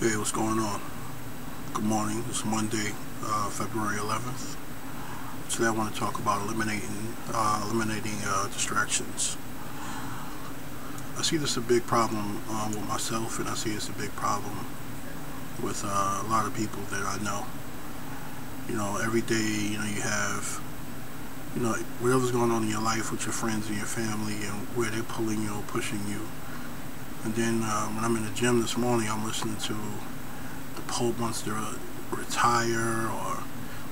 Hey, what's going on? Good morning. It's Monday, February 11th. Today I want to talk about eliminating distractions. I see this a big problem with myself, and I see it's a big problem with a lot of people that I know. Every day, you have, whatever's going on in your life with your friends and your family, and where they're pulling you, pushing you. And then when I'm in the gym this morning, I'm listening to the Pope wants to retire, or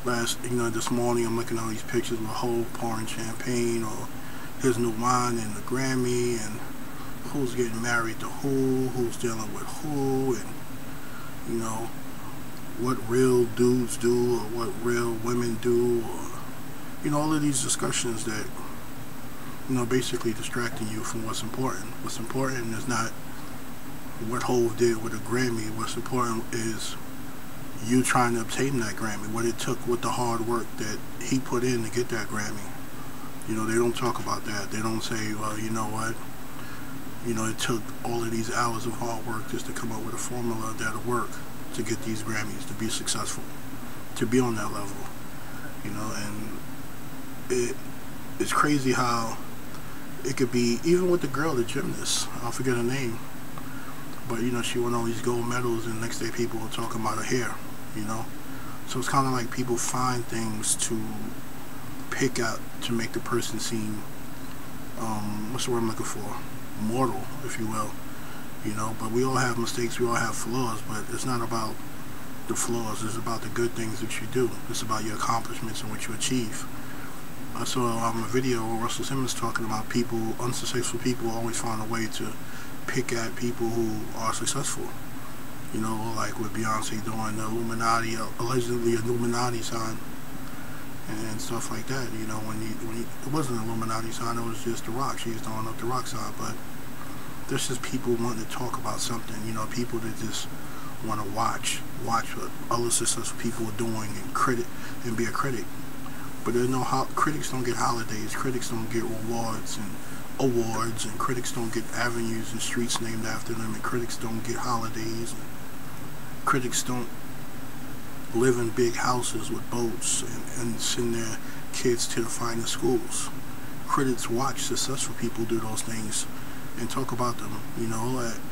this morning I'm looking at all these pictures of Hope pouring champagne, or his new wine and the Grammy, and who's getting married to who's dealing with who, and what real dudes do, or what real women do, or all of these discussions that basically distracting you from what's important. What's important is not what Hov did with a Grammy. What's important is you trying to obtain that Grammy, what it took, with the hard work that he put in to get that Grammy. They don't talk about that. They don't say, well, you know what, it took all of these hours of hard work just to come up with a formula that'll work to get these Grammys, to be successful, to be on that level. And it's crazy how it could be, even with the girl, the gymnast, I'll forget her name, but she won all these gold medals, and the next day people were talking about her hair. So it's kind of like people find things to pick out to make the person seem, what's the word I'm looking for, mortal, if you will. But we all have mistakes, we all have flaws, but it's not about the flaws, it's about the good things that you do. It's about your accomplishments and what you achieve. I saw a video where Russell Simmons talking about unsuccessful people always find a way to pick at people who are successful. Like with Beyonce doing the Illuminati, allegedly Illuminati sign, and stuff like that. When it wasn't an Illuminati sign, it was just The Rock. She was throwing up The Rock sign. But there's just people wanting to talk about something. People that just want to watch what other successful people are doing and be a critic. But there's critics don't get holidays, critics don't get rewards and awards, and critics don't get avenues and streets named after them, and critics don't get holidays, and critics don't live in big houses with boats and send their kids to the finest schools. Critics watch successful people do those things and talk about them,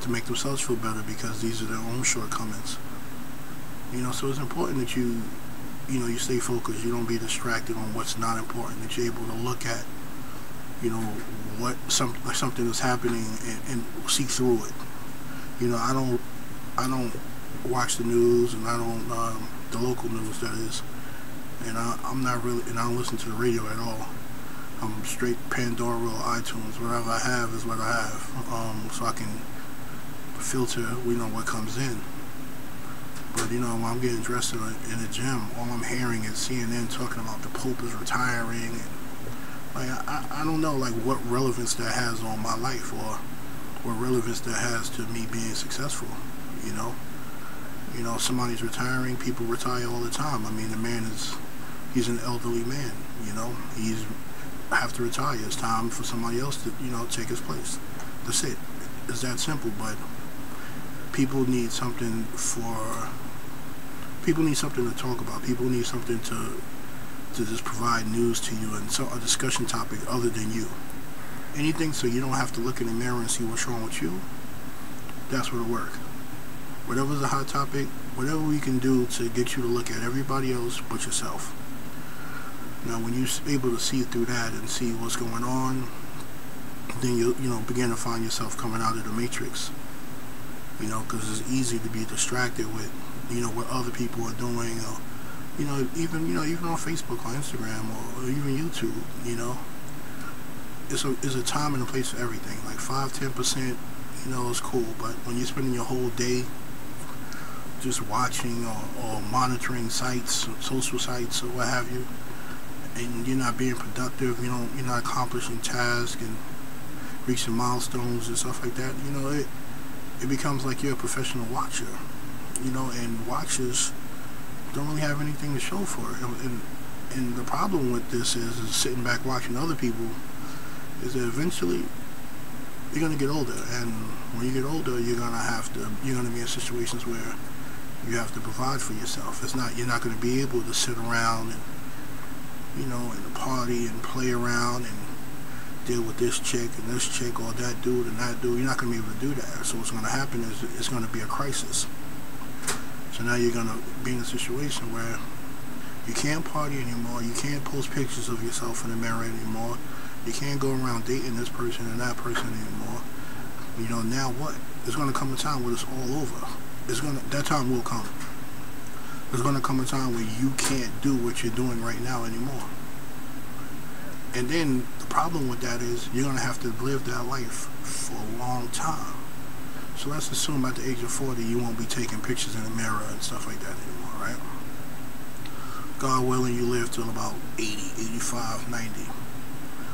to make themselves feel better, because these are their own shortcomings. So it's important that you stay focused, you don't be distracted on what's not important, that you're able to look at, something that's happening and see through it. I don't watch the news, and I don't, the local news, that is, and I'm not really, and I don't listen to the radio at all. I'm straight Pandora or iTunes. Whatever I have is what I have, so I can filter, what comes in. But when I'm getting dressed in the gym, all I'm hearing is CNN talking about the Pope is retiring, and I don't know what relevance that has on my life, or what relevance that has to me being successful. Somebody's retiring. People retire all the time. I mean, he's an elderly man. He's have to retire. It's time for somebody else to take his place. That's it. It's that simple. But people need something to talk about. People need something to just provide news to you, and a discussion topic other than you. Anything so you don't have to look in the mirror and see what's wrong with you. That's what'll work. Whatever's a hot topic, whatever we can do to get you to look at everybody else but yourself. Now, when you're able to see through that and see what's going on, then you'll begin to find yourself coming out of the matrix. Because it's easy to be distracted with what other people are doing, or even on Facebook or Instagram, or even YouTube. It's a time and a place for everything. Like 5-10%, is cool, but when you're spending your whole day just watching or monitoring sites, social sites, or what have you, and you're not being productive, you're not accomplishing tasks and reaching milestones and stuff like that, it becomes like you're a professional watcher, and watchers don't really have anything to show for it. And the problem with this is sitting back watching other people, is that eventually you're gonna get older, and when you get older, you're gonna be in situations where you have to provide for yourself. You're not gonna be able to sit around and, and party and play around and deal with this chick and this chick or that dude and that dude. You're not gonna be able to do that. So what's gonna happen is it's gonna be a crisis. So now you're gonna be in a situation where you can't party anymore. You can't post pictures of yourself in the mirror anymore. You can't go around dating this person and that person anymore. Now what? There's gonna come a time where it's all over. That time will come. There's gonna come a time where you can't do what you're doing right now anymore. And then the problem with that is you're gonna have to live that life for a long time. So let's assume at the age of 40 you won't be taking pictures in the mirror and stuff like that anymore, right? God willing, you live till about 80, 85, 90.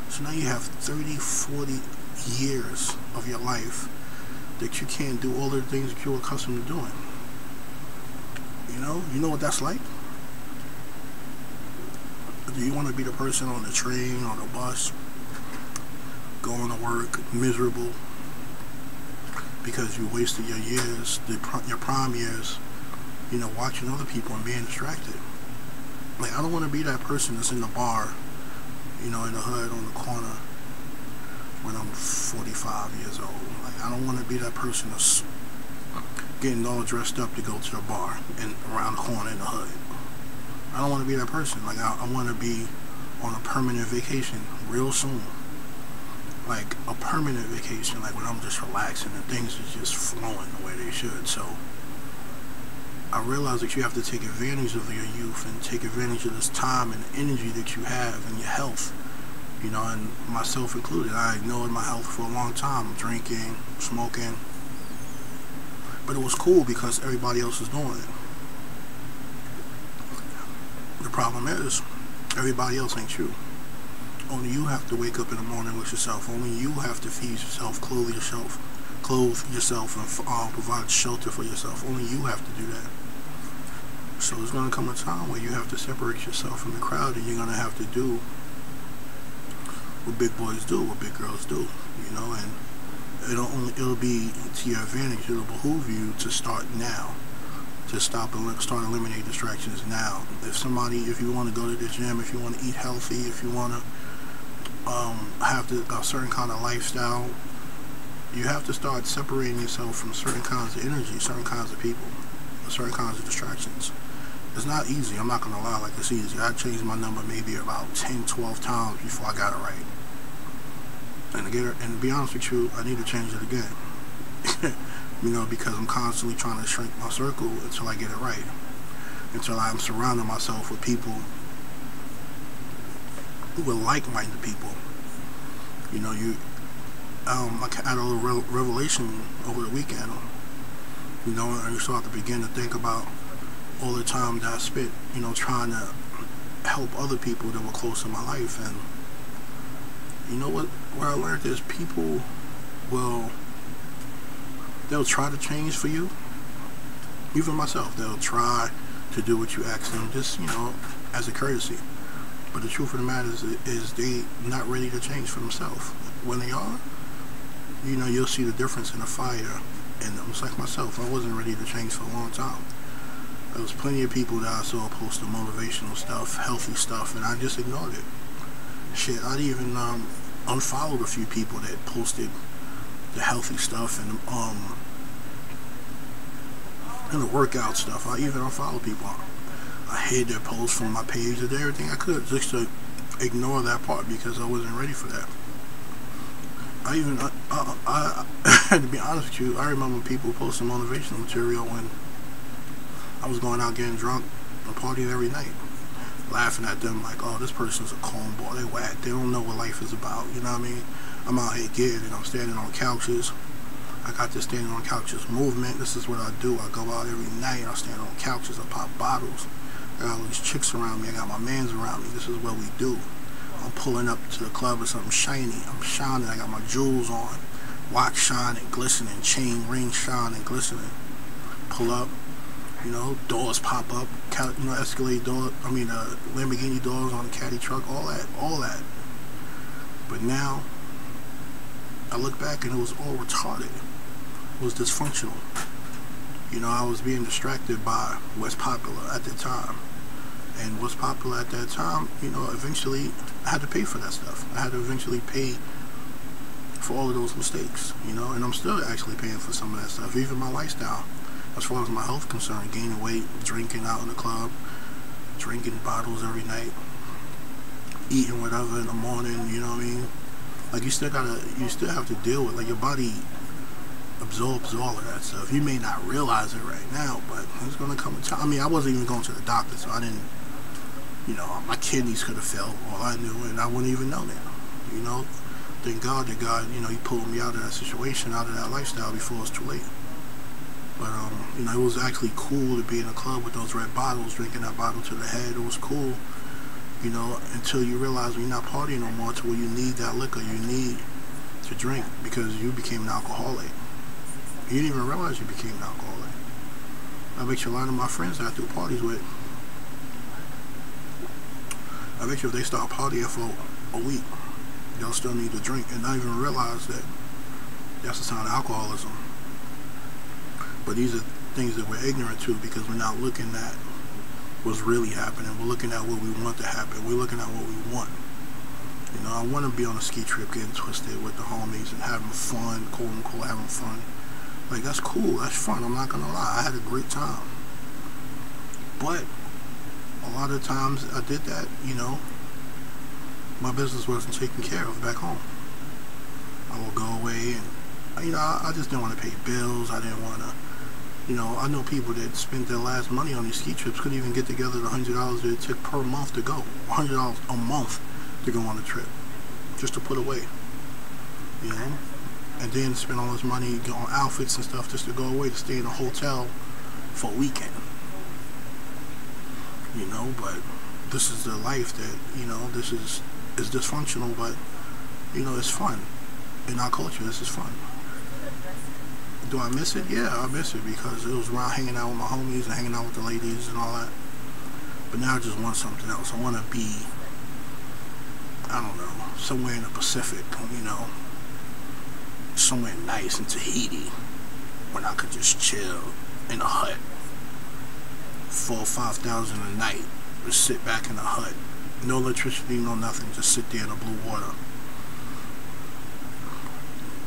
So now you have 30, 40 years of your life that you can't do all the things that you're accustomed to doing. You know what that's like? Do you want to be the person on the train, on the bus, going to work, miserable, because you wasted your years, your prime years, watching other people and being distracted? Like, I don't want to be that person that's in the bar, in the hood on the corner when I'm 45 years old. Like, I don't want to be that person that's getting all dressed up to go to the bar and around the corner in the hood. I don't want to be that person. Like, I want to be on a permanent vacation real soon. Like, a permanent vacation, like when I'm just relaxing and things are just flowing the way they should. So I realize that you have to take advantage of your youth and take advantage of this time and energy that you have and your health, and myself included. I ignored my health for a long time, drinking, smoking, but it was cool because everybody else was doing it. The problem is, everybody else ain't you. Only you have to wake up in the morning with yourself. Only you have to feed yourself, clothe yourself, and provide shelter for yourself. Only you have to do that. So there's going to come a time where you have to separate yourself from the crowd, and you're going to have to do what big boys do, what big girls do, and it'll be to your advantage. It'll behoove you to start now, to start eliminating distractions now. If you want to go to the gym, if you want to eat healthy, if you want to have a certain kind of lifestyle, you have to start separating yourself from certain kinds of energy, certain kinds of people, certain kinds of distractions. It's not easy, I'm not going to lie, like it's easy. I changed my number maybe about 10, 12 times before I got it right. And to be honest with you, I need to change it again. Because I'm constantly trying to shrink my circle until I get it right. Until I'm surrounding myself with people who are like-minded people. I had a little revelation over the weekend. I start to begin to think about all the time that I spent, trying to help other people that were close to my life. And what I learned is people they'll try to change for you. Even myself, they'll try to do what you ask them, just, as a courtesy. But the truth of the matter is they not ready to change for themselves. When they are, you'll see the difference in the fire in them. It's like myself, I wasn't ready to change for a long time. There was plenty of people that I saw posting motivational stuff, healthy stuff, and I just ignored it. Shit, I'd even unfollowed a few people that posted the healthy stuff and the workout stuff. I even unfollowed people. I hid their posts from my page and everything I could just to ignore that part because I wasn't ready for that. To be honest with you, I remember people posting motivational material when I was going out getting drunk and partying every night, laughing at them like, oh, this person's a cornball, they whack, they don't know what life is about, you know what I mean? I'm out here getting it, I'm standing on couches. I got this standing on couches movement. This is what I do. I go out every night, I stand on couches, I pop bottles. I got all these chicks around me, I got my mans around me. This is what we do. I'm pulling up to the club with something shiny. I'm shining, I got my jewels on. Watch shining, glistening, chain ring shining, glistening. Pull up, doors pop up, Escalade door, Lamborghini doors on the caddy truck, all that. But now, I look back and it was all retarded. It was dysfunctional. You know, I was being distracted by what's popular at the time. And what's popular at that time, you know, eventually I had to pay for that stuff. I had to eventually pay for all of those mistakes, you know, and I'm still actually paying for some of that stuff. Even my lifestyle, as far as my health concerned, gaining weight, drinking out in the club, drinking bottles every night, eating whatever in the morning, you know what I mean? Like, you still have to deal with, like, your body absorbs all of that stuff. You may not realize it right now, but there's gonna come a time. I mean, I wasn't even going to the doctor, so I didn't, you know, my kidneys could have failed, all I knew, and I wouldn't even know that, you know? Thank God that God, you know, He pulled me out of that situation, out of that lifestyle before it was too late. But, you know, it was actually cool to be in a club with those red bottles, drinking that bottle to the head. It was cool, you know, until you realize when you're not partying no more, to where you need that liquor, you need to drink, because you became an alcoholic. You didn't even realize you became an alcoholic. I bet you a lot of my friends that I threw parties with, I bet you if they start partying for a week, they'll still need to drink and not even realize that that's a sign of alcoholism. But these are things that we're ignorant to, because we're not looking at what's really happening. We're looking at what we want to happen. We're looking at what we want. You know, I want to be on a ski trip getting twisted with the homies and having fun, quote unquote, having fun. Like, that's cool, that's fun, I'm not gonna lie. I had a great time. But a lot of times I did that, you know, my business wasn't taken care of back home. I would go away and, you know, I just didn't want to pay bills. I didn't want to, you know, I know people that spent their last money on these ski trips couldn't even get together the $100 that it took per month to go. $100 a month to go on a trip, just to put away, you know? And then spend all this money on outfits and stuff just to go away, to stay in a hotel for a weekend. You know, but this is the life that, you know, this is dysfunctional, but, you know, it's fun. In our culture, this is fun. Do I miss it? Yeah, I miss it, because it was around hanging out with my homies and hanging out with the ladies and all that. But now I just want something else. I want to be, I don't know, somewhere in the Pacific, you know, somewhere nice in Tahiti, when I could just chill in a hut, 4,000 or 5,000 a night, just sit back in a hut. No electricity, no nothing, just sit there in the blue water.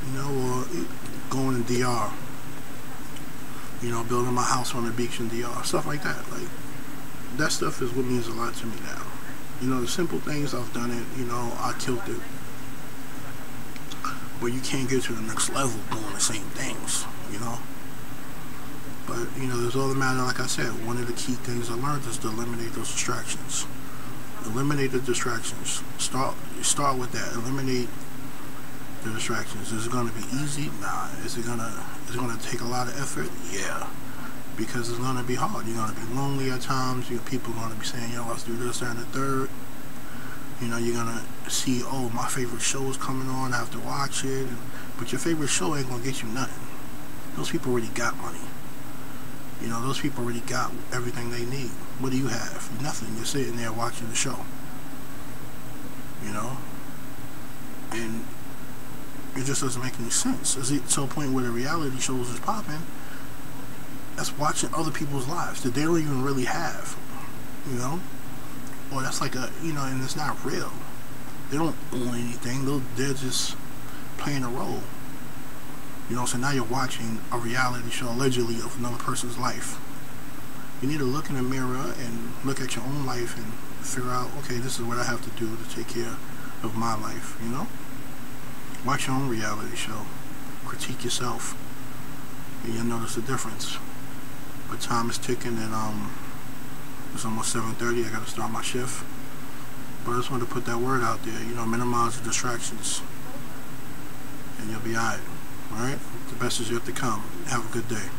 You know, or going to DR. You know, building my house on the beach in DR. Stuff like that. Like, that stuff is what means a lot to me now. You know, the simple things, I've done it, you know, I killed it. But you can't get to the next level doing the same things, you know? But, you know, there's all the matter, like I said, one of the key things I learned is to eliminate those distractions. Eliminate the distractions. Start with that. Eliminate the distractions. Is it going to be easy? Nah. Is it gonna take a lot of effort? Yeah. Because it's going to be hard. You're going to be lonely at times. People are going to be saying, yo, let's do this, that, and the third. You know, you're going to see, oh, my favorite show is coming on, I have to watch it. But your favorite show ain't going to get you nothing. Those people already got money. You know, those people already got everything they need. What do you have? Nothing. You're sitting there watching the show. You know? And it just doesn't make any sense. Is it to a point where the reality shows is popping? That's watching other people's lives that they don't even really have. You know? Or that's like a, you know, and it's not real. They don't own anything. They're just playing a role. You know, so now you're watching a reality show, allegedly, of another person's life. You need to look in the mirror and look at your own life and figure out, okay, this is what I have to do to take care of my life, you know? Watch your own reality show. Critique yourself. And you'll notice the difference. But time is ticking, and it's almost 7:30. I gotta start my shift. But I just wanted to put that word out there, you know, minimize the distractions. And you'll be alright. Alright? The best is yet to come. Have a good day.